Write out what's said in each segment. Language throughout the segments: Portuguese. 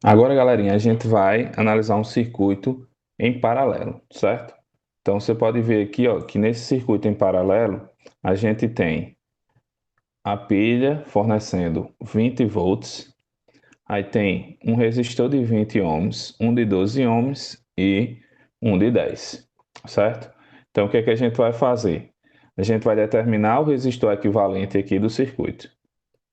Agora, galerinha, a gente vai analisar um circuito em paralelo, certo? Então, você pode ver aqui, ó, que nesse circuito em paralelo, a gente tem a pilha fornecendo 20 volts, aí tem um resistor de 20 ohms, um de 12 ohms e um de 10, certo? Então, o que é que a gente vai fazer? A gente vai determinar o resistor equivalente aqui do circuito,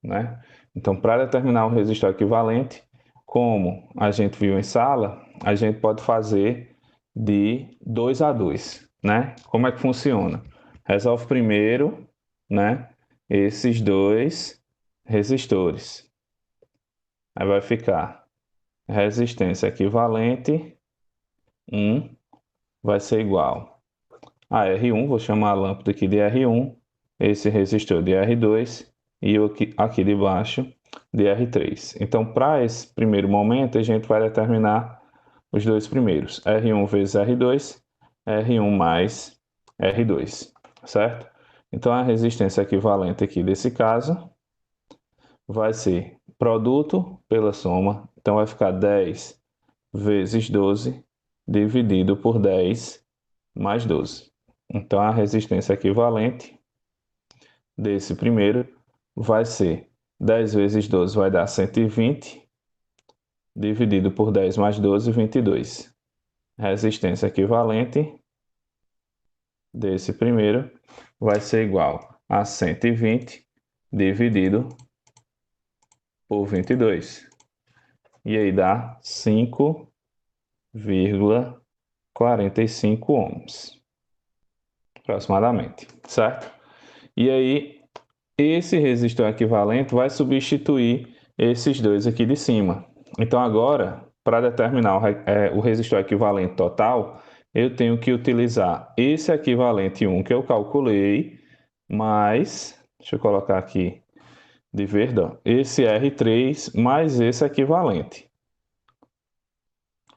né? Então, para determinar o resistor equivalente, como a gente viu em sala, a gente pode fazer de 2 a 2, né? Como é que funciona? Resolve primeiro, né, esses dois resistores. Aí vai ficar resistência equivalente 1 vai ser igual a R1, vou chamar a lâmpada aqui de R1, esse resistor de R2 e o aqui de baixo de R3. Então, para esse primeiro momento, a gente vai determinar os dois primeiros, R1 vezes R2, R1 mais R2, certo? Então, a resistência equivalente aqui desse caso vai ser produto pela soma, então vai ficar 10 vezes 12 dividido por 10 mais 12. Então, a resistência equivalente desse primeiro vai ser 10 vezes 12 vai dar 120, dividido por 10 mais 12, 22. Resistência equivalente desse primeiro vai ser igual a 120 dividido por 22. E aí dá 5,45 ohms, aproximadamente, certo? E aí, esse resistor equivalente vai substituir esses dois aqui de cima. Então, agora, para determinar o resistor equivalente total, eu tenho que utilizar esse equivalente 1 que eu calculei, mais, deixa eu colocar aqui de verde, ó, esse R3 mais esse equivalente,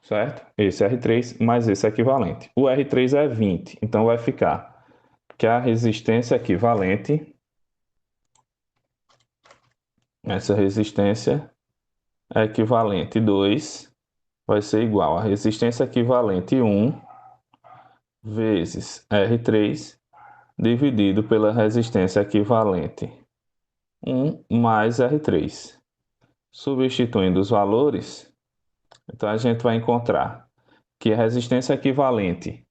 certo? Esse R3 mais esse equivalente. O R3 é 20, então vai ficar que a resistência equivalente, essa resistência equivalente 2 vai ser igual a resistência equivalente 1 vezes R3 dividido pela resistência equivalente 1 mais R3. Substituindo os valores, então a gente vai encontrar que a resistência equivalente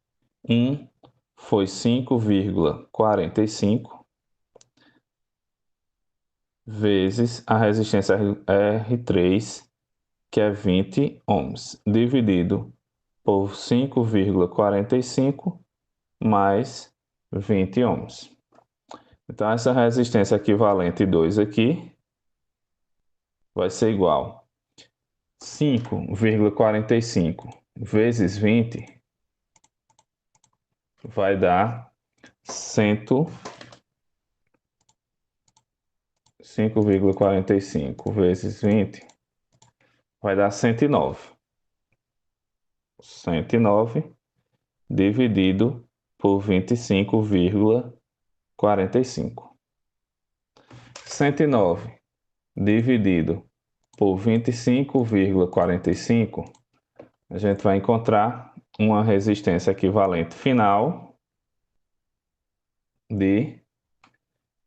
1 foi 5,45 vezes a resistência R3, que é 20 ohms, dividido por 5,45 mais 20 ohms. Então, essa resistência equivalente 2 aqui vai ser igual a 5,45 vezes 20 vai dar 5,45 vezes 20 vai dar 109. 109 dividido por 25,45. 109 dividido por 25,45, a gente vai encontrar uma resistência equivalente final de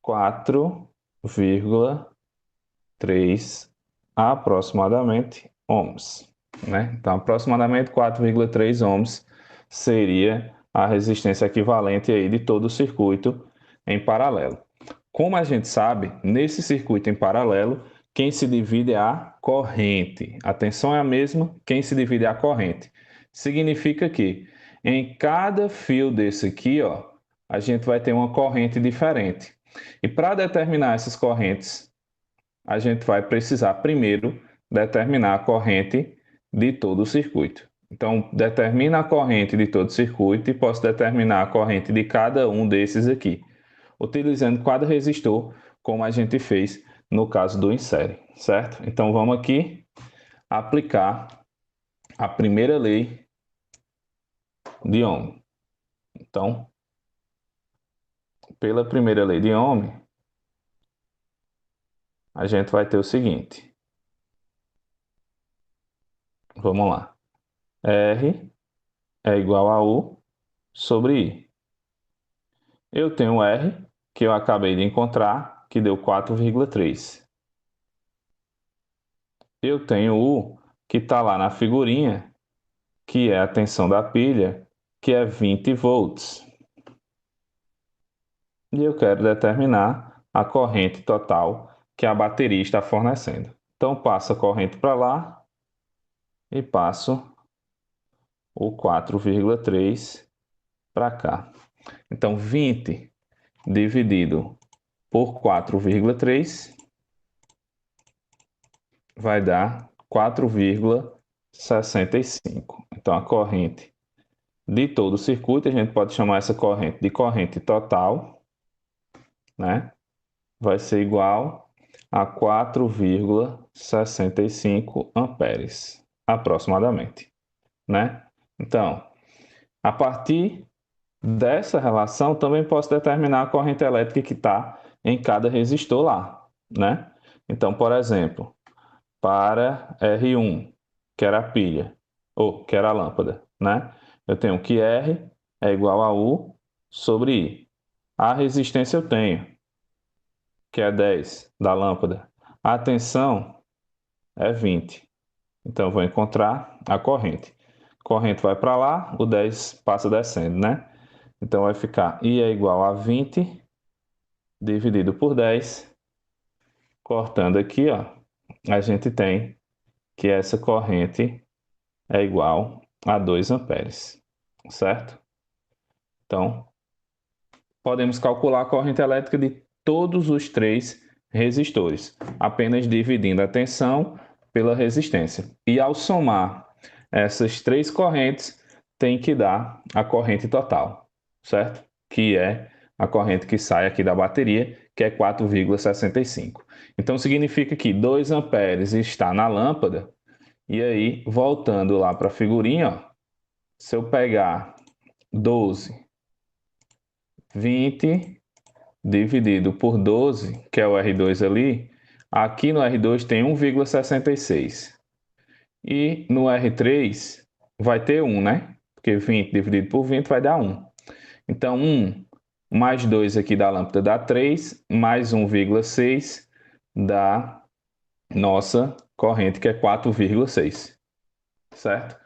4,3 aproximadamente ohms, né? Então, aproximadamente 4,3 ohms seria a resistência equivalente aí de todo o circuito em paralelo. Como a gente sabe, nesse circuito em paralelo, quem se divide é a corrente. A tensão é a mesma, quem se divide é a corrente. Significa que em cada fio desse aqui, ó, a gente vai ter uma corrente diferente. E para determinar essas correntes, a gente vai precisar primeiro determinar a corrente de todo o circuito. Então, determina a corrente de todo o circuito e posso determinar a corrente de cada um desses aqui, utilizando cada resistor, como a gente fez no caso do insere, certo? Então, vamos aqui aplicar a primeira lei de Ohm. Então, pela primeira lei de Ohm, a gente vai ter o seguinte: vamos lá. R é igual a U sobre I. Eu tenho R, que eu acabei de encontrar, que deu 4,3. Eu tenho U, que está lá na figurinha, que é a tensão da pilha, que é 20 volts. E eu quero determinar a corrente total que a bateria está fornecendo. Então, passo a corrente para lá e passo o 4,3 para cá. Então, 20 dividido por 4,3 vai dar 4,65. Então, a corrente de todo o circuito, a gente pode chamar essa corrente de corrente total, né? Vai ser igual a 4,65 amperes, aproximadamente, né? Então, a partir dessa relação, também posso determinar a corrente elétrica que está em cada resistor lá, né? Então, por exemplo, para R1, que era a pilha, ou que era a lâmpada, né? Eu tenho que R é igual a U sobre I. A resistência eu tenho, que é 10 da lâmpada. A tensão é 20. Então, eu vou encontrar a corrente. Corrente vai para lá, o 10 passa descendo, né? Então, vai ficar I é igual a 20 dividido por 10. Cortando aqui, ó, a gente tem que essa corrente é igual a 2 amperes, certo? Então, podemos calcular a corrente elétrica de todos os três resistores, apenas dividindo a tensão pela resistência. E ao somar essas três correntes, tem que dar a corrente total, certo? Que é a corrente que sai aqui da bateria, que é 4,65. Então, significa que 2 amperes está na lâmpada. E aí, voltando lá para a figurinha, ó, se eu pegar 12, 20 dividido por 12, que é o R2 ali, aqui no R2 tem 1,66. E no R3 vai ter 1, né? Porque 20 dividido por 20 vai dar 1. Então, 1 mais 2 aqui da lâmpada dá 3, mais 1,6 dá nossa corrente, que é 4,6, certo?